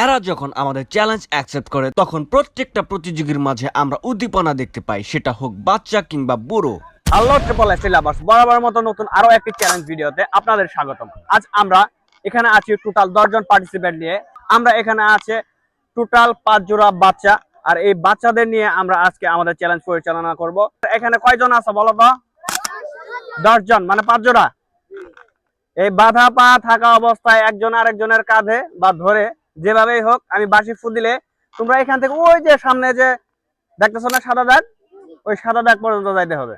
এরা যখন আমাদের চ্যালেঞ্জ অ্যাকসেপ্ট করে তখন প্রত্যেকটা প্রতিযোগীর মাঝে আমরা উদ্দীপনা দেখতে পাই, সেটা হোক বাচ্চা কিংবা বুড়ো। হ্যালো ট্রিপল এস লাভার্স, বরাবর মতো নতুন আরো একটি চ্যালেঞ্জ ভিডিওতে আপনাদের স্বাগতম। আজ আমরা এখানে আছি টোটাল 10 জন পার্টিসিপেন্ট নিয়ে। আমরা এখানে আছে টোটাল 5 জোড়া বাচ্চা, আর এই বাচ্চাদের নিয়ে আমরা আজকে আমাদের চ্যালেঞ্জ পরিচালনা করব। এখানে কয়জন আছে বলো তো? 10 জন, মানে 5 জোড়া। এই বাধা পা থাকা অবস্থায় একজন আরেকজনের কাঁধে বা ধরে যেভাবেই হোক আমি বাঁশি ফু দিলে তোমরা এখান থেকে ওই যে সামনে যে দেখতেছো না সাদা দাগ, ওই সাদা দাগ পর্যন্ত যাইতে হবে।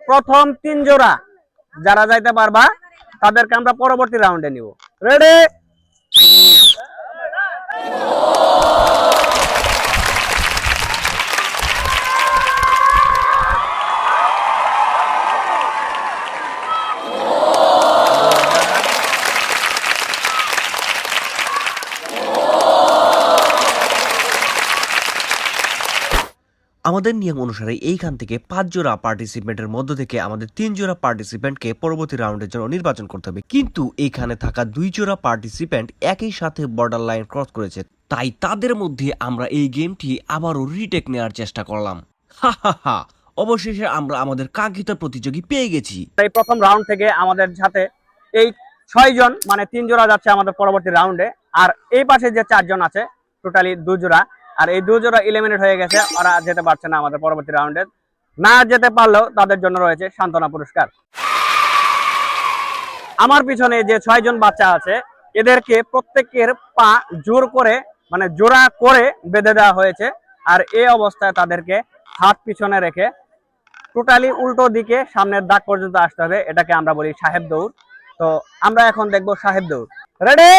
প্রথম 3 জোড়া যারা যাইতে পারবা তাদেরকে আমরা পরবর্তী রাউন্ডে নিব। রেডি? আমাদের নিয়ম অনুসারে এইখান থেকে 5 জোড়া পার্টিসিপেন্টের মধ্য থেকে আমাদের 3 জোড়া পার্টিসিপেন্টকে পরবর্তী রাউন্ডের জন্য নির্বাচন করতে হবে। কিন্তু এইখানে থাকা 2 জোড়া পার্টিসিপেন্ট একই সাথে বর্ডার লাইন ক্রস করেছে, তাই তাদের মধ্যে আমরা এই গেমটি আবারও রিটেক নেওয়ার চেষ্টা করলাম। হা হা হা, অবশেষে আমরা আমাদের কাঙ্ক্ষিত প্রতিযোগী পেয়ে গেছি। এই প্রথম রাউন্ড থেকে আমাদের সাথে এই 6 জন, মানে 3 জোড়া যাচ্ছে আমাদের পরবর্তী রাউন্ডে, আর এই পাশে যে 4 জন আছে টোটালি 2 জোড়া, আর এই 2 জোড়া এলিমিনেট হয়ে গেছে, ওরা যেতে পারছে না আমাদের পরবর্তী রাউন্ডে। না যেতে পারলেও তাদের জন্য রয়েছে সান্ত্বনা পুরস্কার। আমার পিছনে যে 6 জন বাচ্চা আছে এদেরকে প্রত্যেকের পা জোর করে, মানে জোড়া করে বেঁধে দেওয়া হয়েছে, আর এই অবস্থায় তাদেরকে হাত পিছনে রেখে টোটালি উল্টো দিকে সামনের দাগ পর্যন্ত আসতে হবে। এটাকে আমরা বলি সাহেব দৌড়। তো আমরা এখন দেখবো সাহেব দৌড়। রেডি?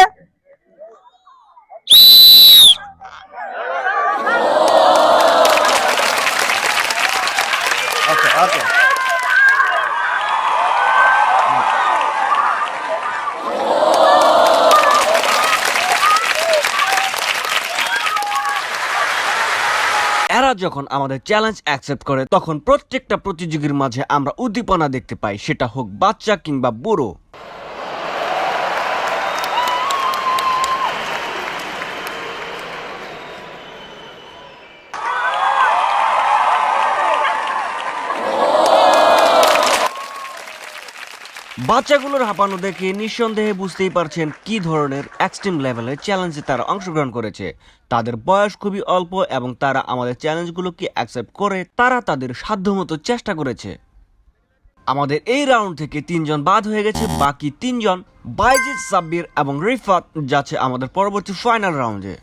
ওকে ওকে। এরা যখন আমাদের চ্যালেঞ্জ অ্যাকসেপ্ট করে তখন প্রত্যেকটা প্রতিযোগীর মাঝে আমরা উদ্দীপনা দেখতে পাই, সেটা হোক বাচ্চা কিংবা বুড়ো। বাচ্চাগুলোর হাঁপানো দেখে নিঃসন্দেহে বুঝতেই পারছেন কি ধরনের এক্সট্রিম লেভেলের চ্যালেঞ্জে তারা অংশগ্রহণ করেছে। তাদের বয়স খুবই অল্প এবং তারা আমাদের চ্যালেঞ্জগুলোকে অ্যাকসেপ্ট করে তারা তাদের সাধ্যমতো চেষ্টা করেছে। আমাদের এই রাউন্ড থেকে 3 জন বাদ হয়ে গেছে, বাকি 3 জন বাইজিদ, সাব্বির এবং রিফাত যাচ্ছে আমাদের পরবর্তী ফাইনাল রাউন্ডে।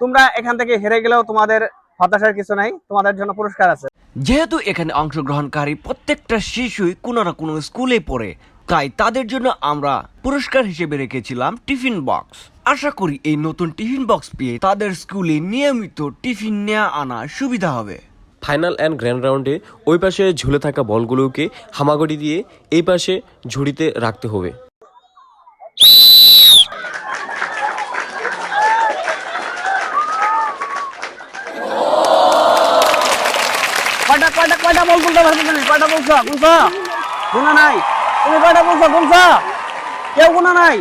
তোমরা এখান থেকে হেরে গেলেও তোমাদের হতাশার কিছু নাই, তোমাদের জন্য পুরস্কার আছে। যেহেতু এখানে অংশগ্রহণকারী প্রত্যেকটা শিশুই কোনো না কোনো স্কুলে পড়ে, তাই তাদের জন্য আমরা পুরস্কার হিসেবে রেখেছিলাম টিফিন বক্স। আশা করি এই নতুন টিফিন বক্স পেয়ে তাদের স্কুলে নিয়মিত টিফিন নেওয়া আনা সুবিধা হবে। ফাইনাল অ্যান্ড গ্র্যান্ড রাউন্ডে ওই পাশে ঝুলে থাকা বলগুলোকে হামাগুড়ি দিয়ে এই পাশে ঝুড়িতে রাখতে হবে। কয়টা বল তুলতে পারছো তুমি? কয়টা বলছো? গুনছো? গুনা নাই। তুমি কয়টা বলছো? গুনছো? কেউ গুনা নাই।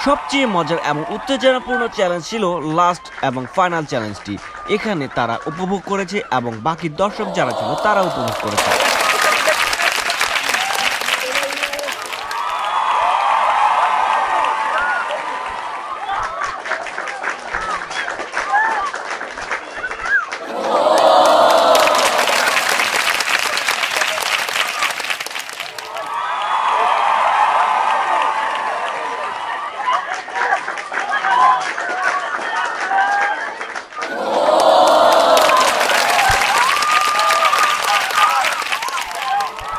সবচেয়ে মজার এবং উত্তেজনাপূর্ণ চ্যালেঞ্জ ছিল লাস্ট এবং ফাইনাল চ্যালেঞ্জটি। এখানে তারা উপভোগ করেছে এবং বাকি দর্শক যারা ছিল তারা উপভোগ করেছে।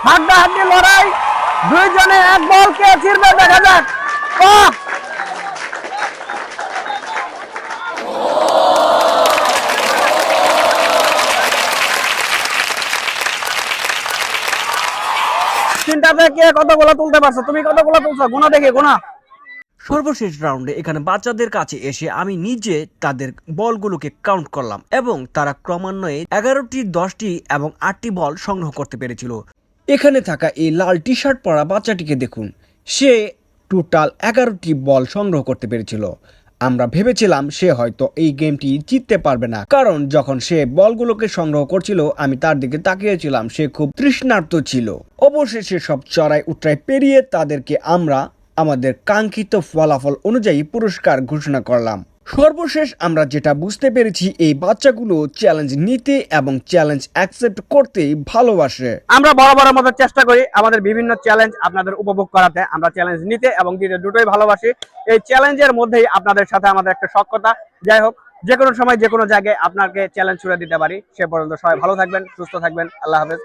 হাড্ডাহাড্ডি লড়াই, 2 জনে 1 বল কে ছিড়বে দেখা যাক। বাহ! তিনটাতে কে কতগুলো তুলতে পারছো? তুমি কতগুলো তুলছো? গুনা দেখি, গুনা। সর্বশেষ রাউন্ডে এখানে বাচ্চাদের কাছে এসে আমি নিজে তাদের বলগুলোকে কাউন্ট করলাম এবং তারা ক্রমান্বয়ে 11টি, 10টি এবং 8টি বল সংগ্রহ করতে পেরেছিল। এখানে থাকা এই লাল টি শার্ট পরা বাচ্চাটিকে দেখুন, সে টোটাল 11টি বল সংগ্রহ করতে পেরেছিল। আমরা ভেবেছিলাম সে হয়তো এই গেমটি জিততে পারবে না, কারণ যখন সে বলগুলোকে সংগ্রহ করছিল আমি তার দিকে তাকিয়েছিলাম, সে খুব তৃষ্ণার্ত ছিল। অবশেষে সব চড়াই উতরাই পেরিয়ে তাদেরকে আমরা আমাদের কাঙ্ক্ষিত ফলাফল অনুযায়ী পুরস্কার ঘোষণা করলাম। সর্বশেষ আমরা যেটা বুঝতে পেরেছি, এই বাচ্চাগুলো চ্যালেঞ্জ নিতে এবং চ্যালেঞ্জ অ্যাকসেপ্ট করতে ভালোবাসে। আমরা বরাবরের মতো চেষ্টা করি আমাদের বিভিন্ন চ্যালেঞ্জ আপনাদের উপভোগ করাতে। আমরা চ্যালেঞ্জ নিতে এবং দিতে দুটোই ভালোবাসি। এই চ্যালেঞ্জের মধ্যেই আপনাদের সাথে আমাদের একটা সখ্যতা। যাই হোক, যে কোনো সময় যে কোনো জায়গায় আপনাকে চ্যালেঞ্জ ছুড়ে দিতে পারি। সে পর্যন্ত সবাই ভালো থাকবেন, সুস্থ থাকবেন। আল্লাহ হাফেজ।